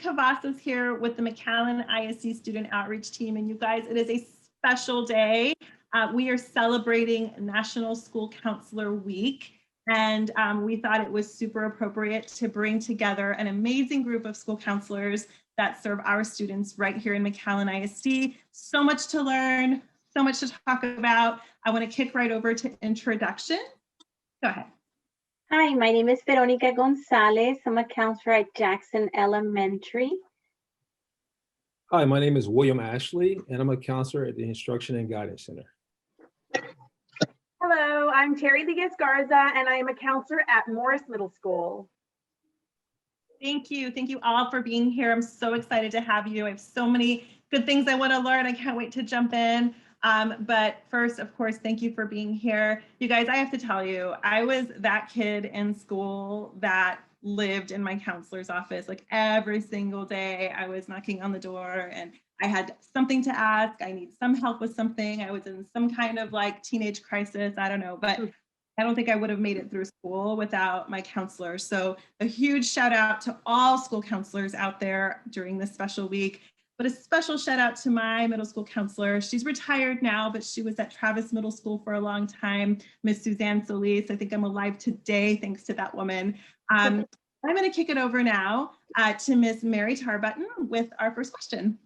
Cavazos here with the McAllen ISD Student Outreach Team. And you guys, it is a special day. We are celebrating National School Counselor Week. And we thought it was super appropriate to bring together an amazing group of school counselors that serve our students right here in McAllen ISD. So much to learn, so much to talk about. I want to kick right over to introduction. Go ahead. Hi, my name is Veronica Gonzalez. I'm a counselor at Jackson Elementary. Hi, my name is William Ashley, and I'm a counselor at the Instruction and Guidance Center. Hello, I'm Terry Liguez Garza, and I am a counselor at Morris Middle School. Thank you. Thank you all for being here. I'm so excited to have you. I have so many good things I want to learn. I can't wait to jump in. But first, of course, thank you for being here. You guys, I have to tell you, I was that kid in school that lived in my counselor's office. Like every single day I was knocking on the door and I had something to ask. I need some help with something. I was in some kind of like teenage crisis. I don't know, but I don't think I would have made it through school without my counselor. So a huge shout out to all school counselors out there during this special week. But a special shout out to my middle school counselor. She's retired now, but she was at Travis Middle School for a long time, Miss Suzanne Solis. I think I'm alive today thanks to that woman. I'm going to kick it over now to Miss Mary Tarbutton with our first question.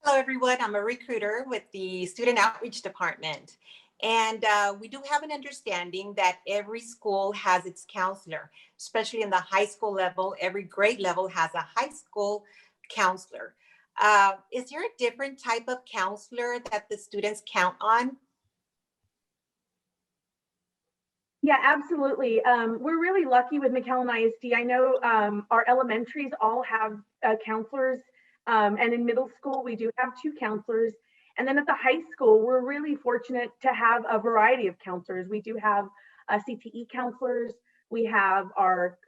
Hello, everyone. I'm a recruiter with the Student Outreach Department. And we do have an understanding that every school has its counselor, especially in the high school level. Every grade level has a high school counselor. Is there a different type of counselor that the students count on? Yeah, absolutely. We're really lucky with McAllen ISD. I know our elementaries all have counselors, and in middle school, we do have 2 counselors. And then at the high school, we're really fortunate to have a variety of counselors. We do have CTE counselors. We have our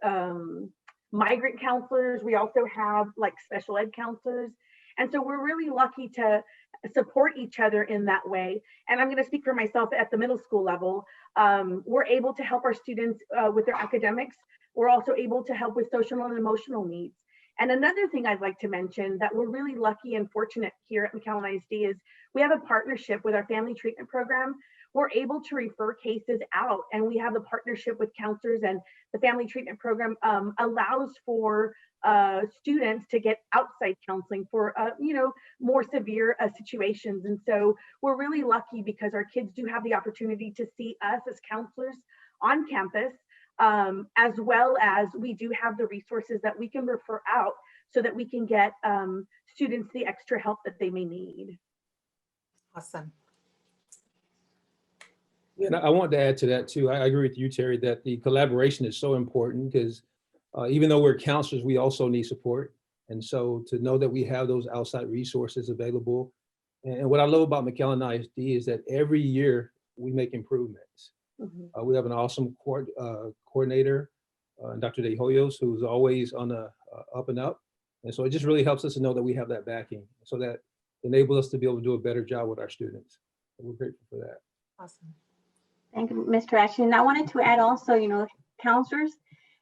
migrant counselors. We also have like special ed counselors. And so we're really lucky to support each other in that way. And I'm going to speak for myself at the middle school level. We're able to help our students with their academics. We're also able to help with social and emotional needs. And another thing I'd like to mention that we're really lucky and fortunate here at McAllen ISD is we have a partnership with our family treatment program. We're able to refer cases out, and we have a partnership with counselors, and the family treatment program allows for students to get outside counseling for more severe situations. And so we're really lucky because our kids do have the opportunity to see us as counselors on campus, as well as we do have the resources that we can refer out so that we can get students the extra help that they may need. Awesome. Yeah, and I want to add to that too. I agree with you, Terry, that the collaboration is so important because even though we're counselors, we also need support. And so to know that we have those outside resources available. And what I love about McAllen ISD is that every year we make improvements. We have an awesome coordinator, Dr. De Hoyos, who's always on the up and up. And so it just really helps us to know that we have that backing so that enables us to be able to do a better job with our students. And we're grateful for that. Awesome. Thank you, Mr. Ashley. And I wanted to add also, counselors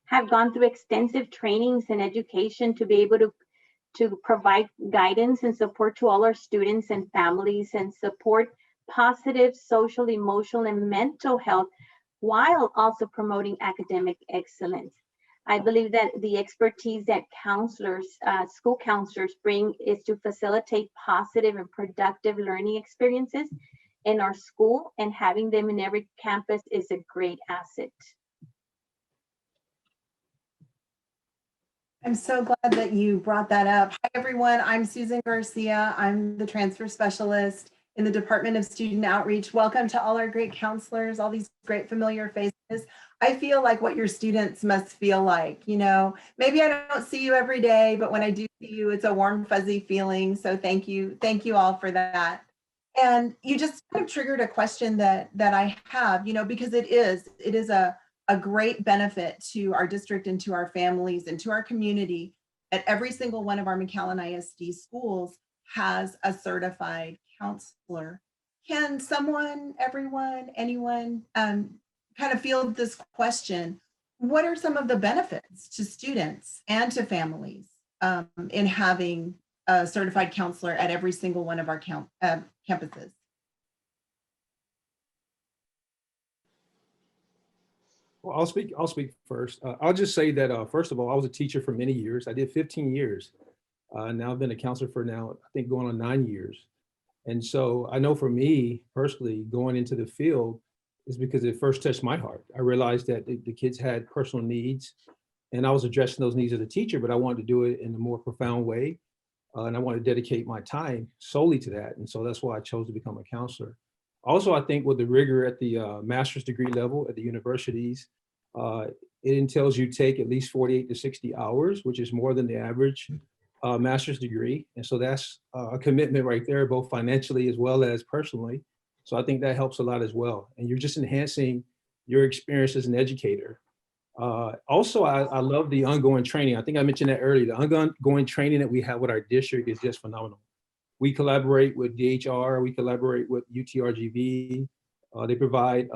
have gone through extensive trainings and education to be able to provide guidance and support to all our students and families and support positive social, emotional, and mental health while also promoting academic excellence. I believe that the expertise that counselors, school counselors bring is to facilitate positive and productive learning experiences in our school, and having them in every campus is a great asset. I'm so glad that you brought that up. Hi, everyone. I'm Susan Garcia. I'm the transfer specialist in the Department of Student Outreach. Welcome to all our great counselors, all these great familiar faces. I feel like what your students must feel like, maybe I don't see you every day, but when I do see you, it's a warm, fuzzy feeling. So thank you all for that. And you just kind of triggered a question that I have, because it is a great benefit to our district and to our families and to our community that every single one of our McAllen ISD schools has a certified counselor. Can someone, everyone, anyone kind of field this question? What are some of the benefits to students and to families in having a certified counselor at every single one of our campuses. Well, I'll speak first. I'll just say that, first of all, I was a teacher for many years. I did 15 years. Now I've been a counselor for now, I think going on 9 years. And so I know for me personally, going into the field is because it first touched my heart. I realized that the kids had personal needs and I was addressing those needs as a teacher, but I wanted to do it in a more profound way. And I wanted to dedicate my time solely to that. And so that's why I chose to become a counselor. Also, I think with the rigor at the master's degree level at the universities, it entails you take at least 48 to 60 hours, which is more than the average master's degree. And so that's a commitment right there, both financially as well as personally. So I think that helps a lot as well. And you're just enhancing your experience as an educator. Also, I love the ongoing training. I think I mentioned that earlier. The ongoing training that we have with our district is just phenomenal. We collaborate with DHR, we collaborate with UTRGV. They provide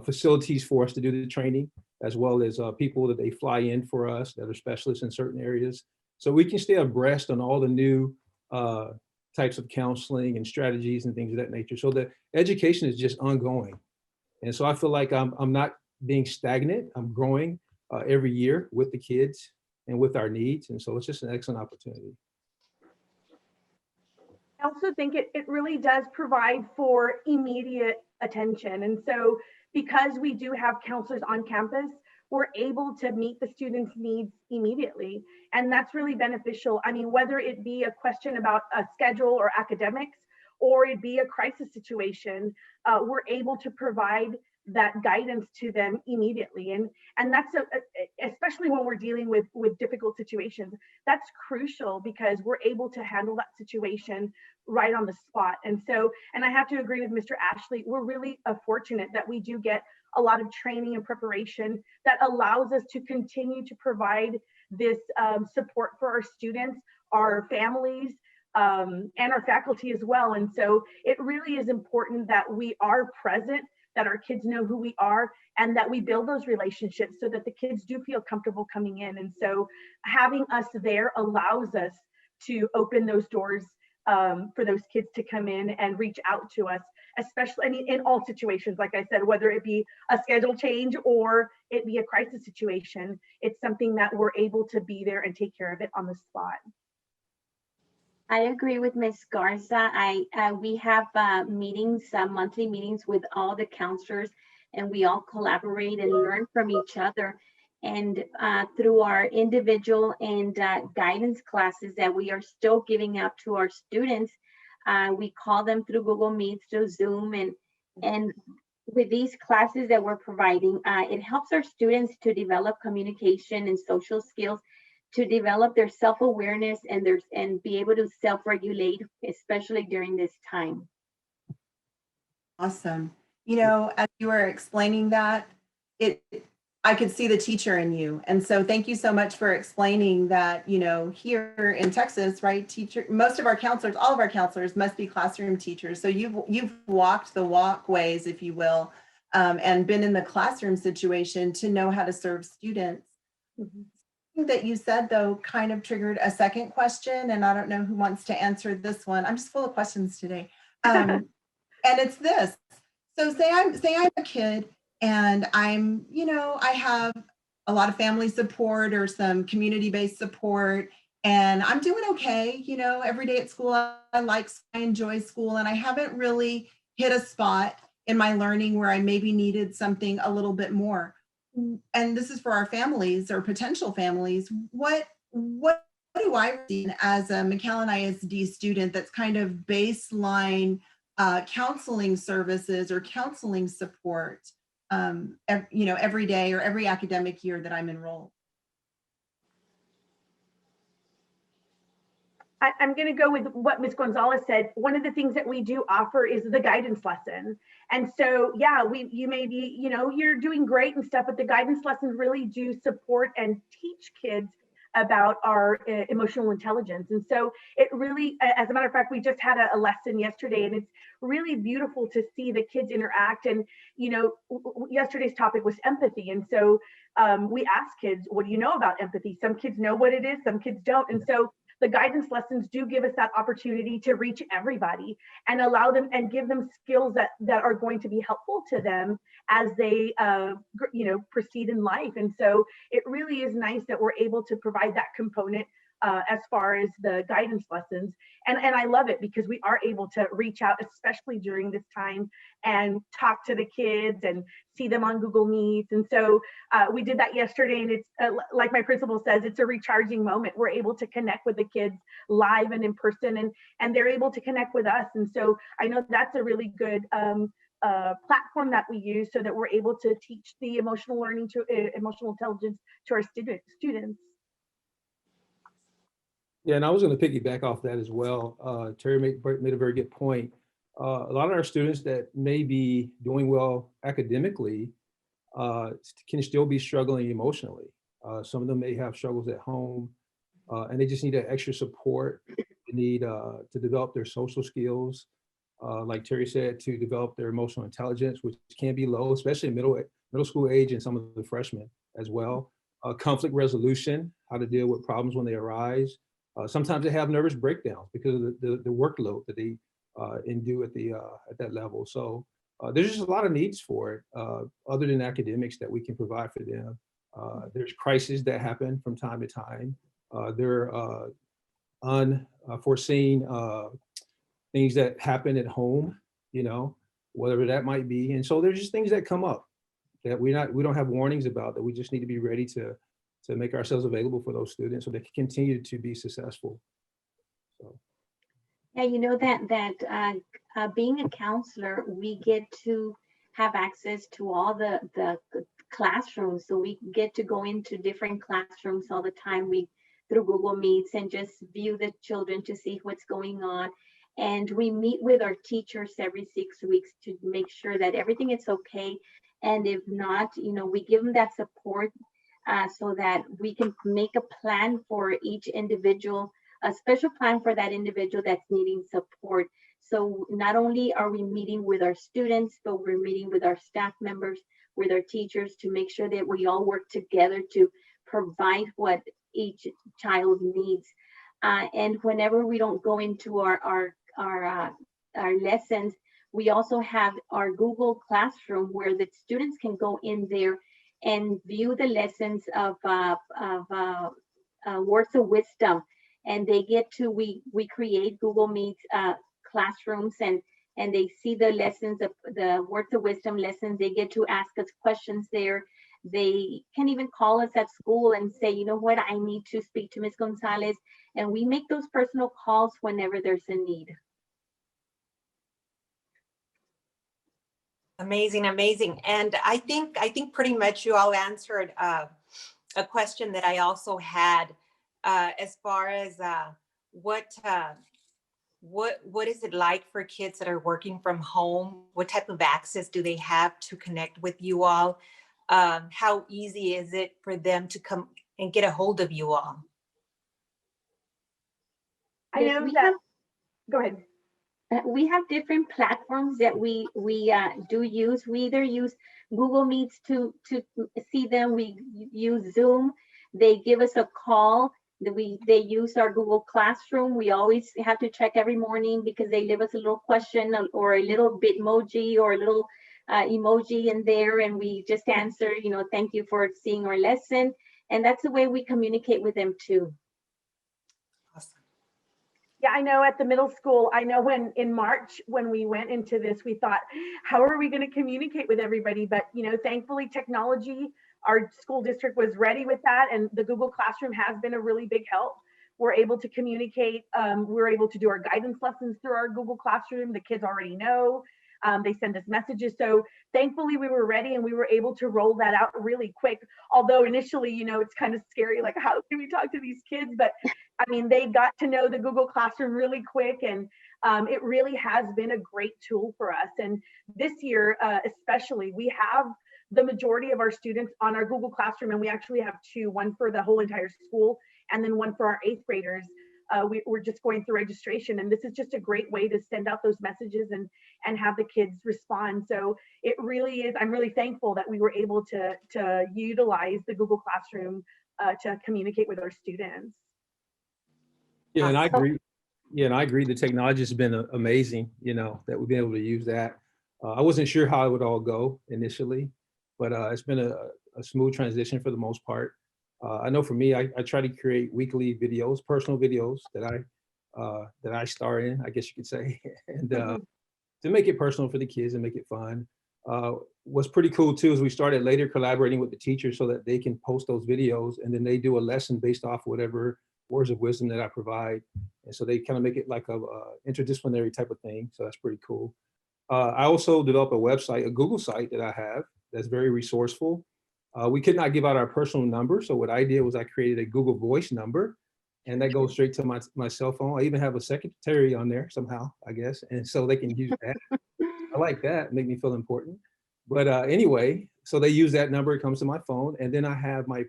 facilities for us to do the training, as well as people that they fly in for us that are specialists in certain areas. So we can stay abreast on all the new types of counseling and strategies and things of that nature. So the education is just ongoing. And so I feel like I'm not being stagnant. I'm growing every year with the kids and with our needs. And so it's just an excellent opportunity. I also think it really does provide for immediate attention. And so because we do have counselors on campus, we're able to meet the students' needs immediately. And that's really beneficial. I mean, whether it be a question about a schedule or academics, or it be a crisis situation, we're able to provide that guidance to them immediately. And that's especially when we're dealing with difficult situations, that's crucial because we're able to handle that situation right on the spot. And so, and I have to agree with Mr. Ashley, we're really fortunate that we do get a lot of training and preparation that allows us to continue to provide this support for our students, our families, and our faculty as well. And so it really is important that we are present, that our kids know who we are, and that we build those relationships so that the kids do feel comfortable coming in. And so having us there allows us to open those doors for those kids to come in and reach out to us, especially, I mean, in all situations, like I said, whether it be a schedule change or it be a crisis situation, it's something that we're able to be there and take care of it on the spot. I agree with Ms. Garza. We have meetings, monthly meetings with all the counselors, and we all collaborate and learn from each other. And through our individual and guidance classes that we are still giving out to our students, we call them through Google Meets, through Zoom, and with these classes that we're providing, it helps our students to develop communication and social skills, to develop their self-awareness and be able to self-regulate, especially during this time. Awesome. You know, as you were explaining that, I could see the teacher in you. And so thank you so much for explaining that, you know, here in Texas, right, most of our counselors, all of our counselors must be classroom teachers. So you've walked the walkways, if you will, and been in the classroom situation to know how to serve students. Mm-hmm. That you said though kind of triggered a second question, and I don't know who wants to answer this one. I'm just full of questions today. And it's this. So say I'm a kid and I'm, you know, I have a lot of family support or some community-based support, and I'm doing okay, you know, every day at school, I enjoy school, and I haven't really hit a spot in my learning where I maybe needed something a little bit more. And this is for our families or potential families. What do I see as a McAllen ISD student that's kind of baseline counseling services or counseling support, you know, every day or every academic year that I'm enrolled? I'm going to go with what Ms. Gonzalez said. One of the things that we do offer is the guidance lesson. And so, yeah, you may be, you know, you're doing great and stuff, but the guidance lessons really do support and teach kids about our emotional intelligence. And so it really, as a matter of fact, we just had a lesson yesterday, and it's really beautiful to see the kids interact. And, you know, yesterday's topic was empathy. And so we asked kids, what do you know about empathy? Some kids know what it is, some kids don't. And so the guidance lessons do give us that opportunity to reach everybody and allow them and give them skills that are going to be helpful to them as they you know, proceed in life. And so it really is nice that we're able to provide that component as far as the guidance lessons. And I love it because we are able to reach out, especially during this time, and talk to the kids and see them on Google Meets. And so we did that yesterday, and it's like my principal says, it's a recharging moment. We're able to connect with the kids live and in person, and they're able to connect with us. And so I know that's a really good platform that we use so that we're able to teach the emotional learning to emotional intelligence to our students. Yeah, and I was going to piggyback off that as well. Terry made a very good point. A lot of our students that may be doing well academically can still be struggling emotionally. Some of them may have struggles at home, and they just need that extra support. They need to develop their social skills, like Terry said, to develop their emotional intelligence, which can be low, especially in middle school age and some of the freshmen as well. Conflict resolution, how to deal with problems when they arise. Sometimes they have nervous breakdowns because of the workload that they endure at that level. So there's just a lot of needs for it, other than academics, that we can provide for them. There's crises that happen from time to time. There are unforeseen things that happen at home, you know, whatever that might be. And so there's just things that come up that we don't have warnings about, that we just need to be ready to make ourselves available for those students so they can continue to be successful. So. Yeah, you know that being a counselor, we get to have access to all the classrooms. So we get to go into different classrooms all the time. We through Google Meets and just view the children to see what's going on. And we meet with our teachers every 6 weeks to make sure that everything is okay. And if not, you know, we give them that support so that we can make a plan for each individual, a special plan for that individual that's needing support. So not only are we meeting with our students, but we're meeting with our staff members, with our teachers, to make sure that we all work together to provide what each child needs. And whenever we don't go into our lessons, we also have our Google Classroom where the students can go in there and view the lessons of words of wisdom. And they get to, we create Google Meet classrooms, and they see the lessons of the words of wisdom lessons. They get to ask us questions there. They can even call us at school and say, you know what, I need to speak to Ms. Gonzalez. And we make those personal calls whenever there's a need. Amazing, amazing. And I think pretty much you all answered a question that I also had as far as what is it like for kids that are working from home? What type of access do they have to connect with you all? How easy is it for them to come and get a hold of you all? I know that. Go ahead. We have different platforms that we do use. We either use Google Meets to see them. We use Zoom. They give us a call. They use our Google Classroom. We always have to check every morning because they leave us a little question or a little Bitmoji or a little emoji in there, and we just answer, you know, thank you for seeing our lesson. And that's the way we communicate with them too. Yeah, I know at the middle school, I know when in March, when we went into this, we thought, how are we going to communicate with everybody? But, you know, thankfully technology, our school district was ready with that. And the Google Classroom has been a really big help. We're able to communicate. We're able to do our guidance lessons through our Google Classroom. The kids already know. They send us messages. So thankfully we were ready and we were able to roll that out really quick. Although initially, you know, it's kind of scary, like how can we talk to these kids? But I mean, they got to know the Google Classroom really quick, and it really has been a great tool for us. And this year, especially, we have the majority of our students on our Google Classroom, and we actually have two, one for the whole entire school and then one for our 8th graders. We're just going through registration, and this is just a great way to send out those messages and have the kids respond. So it really is, I'm really thankful that we were able to utilize the Google Classroom to communicate with our students. Yeah, and I agree. Yeah, and I agree. The technology has been amazing, that we've been able to use that. I wasn't sure how it would all go initially, but it's been a smooth transition for the most part. I know for me, I try to create weekly videos, personal videos that I star in, I guess you could say, and to make it personal for the kids and make it fun. What's pretty cool too is we started later collaborating with the teachers so that they can post those videos, and then they do a lesson based off whatever words of wisdom that I provide. And so they kind of make it like a interdisciplinary type of thing. So that's pretty cool. I also developed a website, a Google site that I have that's very resourceful. We could not give out our personal number. So what I did was I created a Google Voice number, and that goes straight to my cell phone. I even have a secretary on there somehow, I guess. And so they can use that. I like that, make me feel important. But anyway, so they use that number, it comes to my phone, and then I have my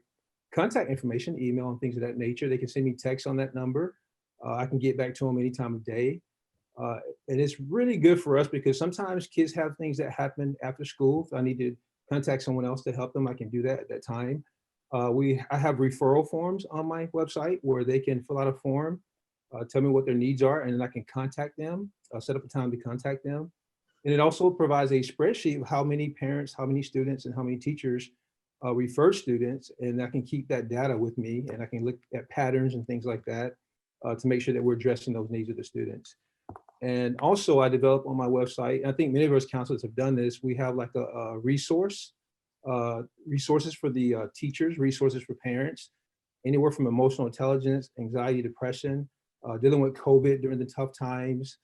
contact information, email and things of that nature. They can send me text on that number. I can get back to them any time of day. And it's really good for us because sometimes kids have things that happen after school. If I need to contact someone else to help them, I can do that at that time. I have referral forms on my website where they can fill out a form, tell me what their needs are, and then I can contact them, set up a time to contact them. And it also provides a spreadsheet of how many parents, how many students, and how many teachers refer students, and I can keep that data with me, and I can look at patterns and things like that to make sure that we're addressing those needs of the students. And also I developed on my website, and I think many of us counselors have done this, we have like a resources for the teachers, resources for parents, anywhere from emotional intelligence, anxiety, depression, dealing with COVID during the tough times,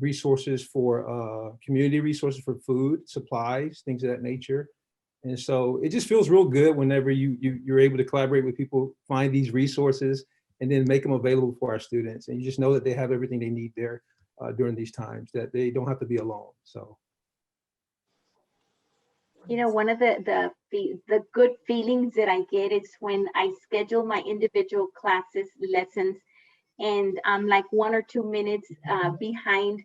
resources for community resources for food, supplies, things of that nature. And so it just feels real good whenever you're able to collaborate with people, find these resources, and then make them available for our students. And you just know that they have everything they need there during these times, that they don't have to be alone. So. One of the good feelings that I get is when I schedule my individual classes, lessons, and I'm like 1 or 2 minutes behind,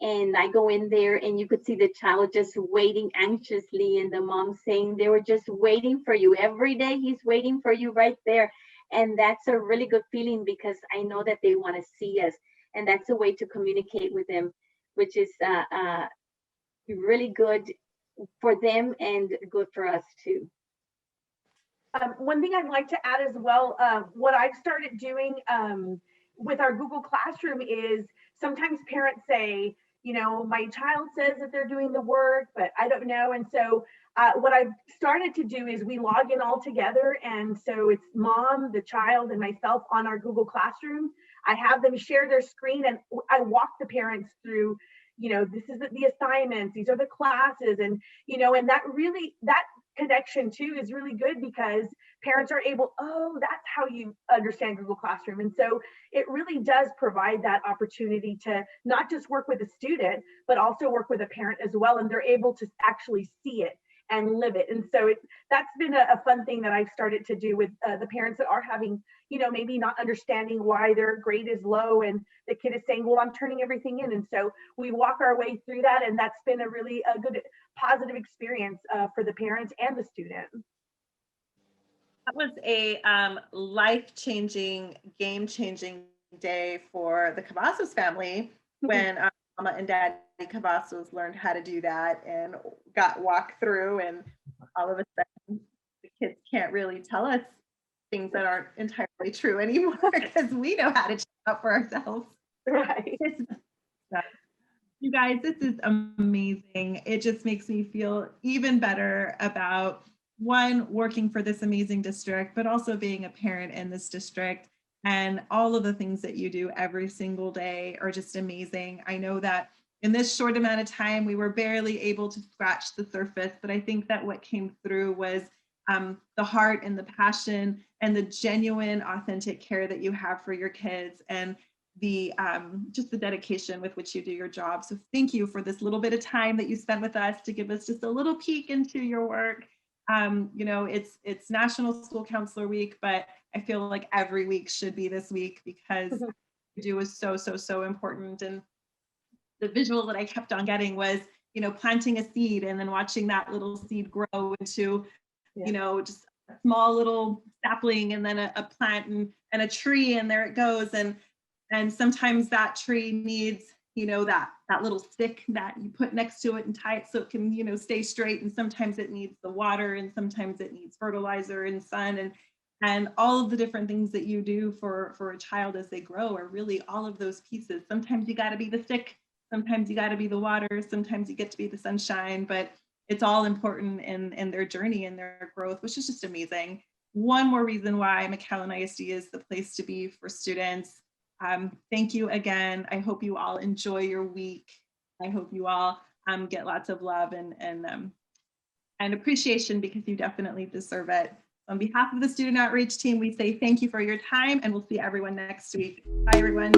and I go in there and you could see the child just waiting anxiously, and the mom saying they were just waiting for you. Every day he's waiting for you right there. And that's a really good feeling because I know that they want to see us, and that's a way to communicate with them, which is really good for them and good for us too. One thing I'd like to add as well, what I've started doing with our Google Classroom is sometimes parents say, my child says that they're doing the work, but I don't know. And so what I've started to do is we log in all together. And so it's mom, the child, and myself on our Google Classroom. I have them share their screen, and I walk the parents through, this is the assignments, these are the classes, and, and that connection too is really good because parents are able, oh, that's how you understand Google Classroom. And so it really does provide that opportunity to not just work with a student, but also work with a parent as well. And they're able to actually see it and live it. And so that's been a fun thing that I've started to do with the parents that are having, maybe not understanding why their grade is low, and the kid is saying, well, I'm turning everything in. And so we walk our way through that, and that's been a really good positive experience for the parents and the student. That was a life-changing, game-changing day for the Cavazos family when Mama and Daddy Cavazos learned how to do that and got walked through, and all of a sudden the kids can't really tell us things that aren't entirely true anymore because we know how to check out for ourselves. Right. You guys, this is amazing. It just makes me feel even better about working for this amazing district, but also being a parent in this district. And all of the things that you do every single day are just amazing. I know that in this short amount of time, we were barely able to scratch the surface, but I think that what came through was the heart and the passion and the genuine, authentic care that you have for your kids, and the just the dedication with which you do your job. So thank you for this little bit of time that you spent with us to give us just a little peek into your work. You know, it's National School Counselor Week, but I feel like every week should be this week because what you do is so important. And the visual that I kept on getting was, you know, planting a seed and then watching that little seed grow into, you know, just a small little sapling and then a plant and a tree, and there it goes. And sometimes that tree needs, you know, that little stick that you put next to it and tie it so it can, you know, stay straight. And sometimes it needs the water, and sometimes it needs fertilizer and sun, and all of the different things that you do for a child as they grow are really all of those pieces. Sometimes you got to be the stick, sometimes you got to be the water, sometimes you get to be the sunshine, but it's all important in their journey and their growth, which is just amazing. One more reason why McAllen ISD is the place to be for students. Thank you again. I hope you all enjoy your week. I hope you all get lots of love and appreciation, because you definitely deserve it. On behalf of the Student Outreach team, we say thank you for your time, and we'll see everyone next week. Bye, everyone.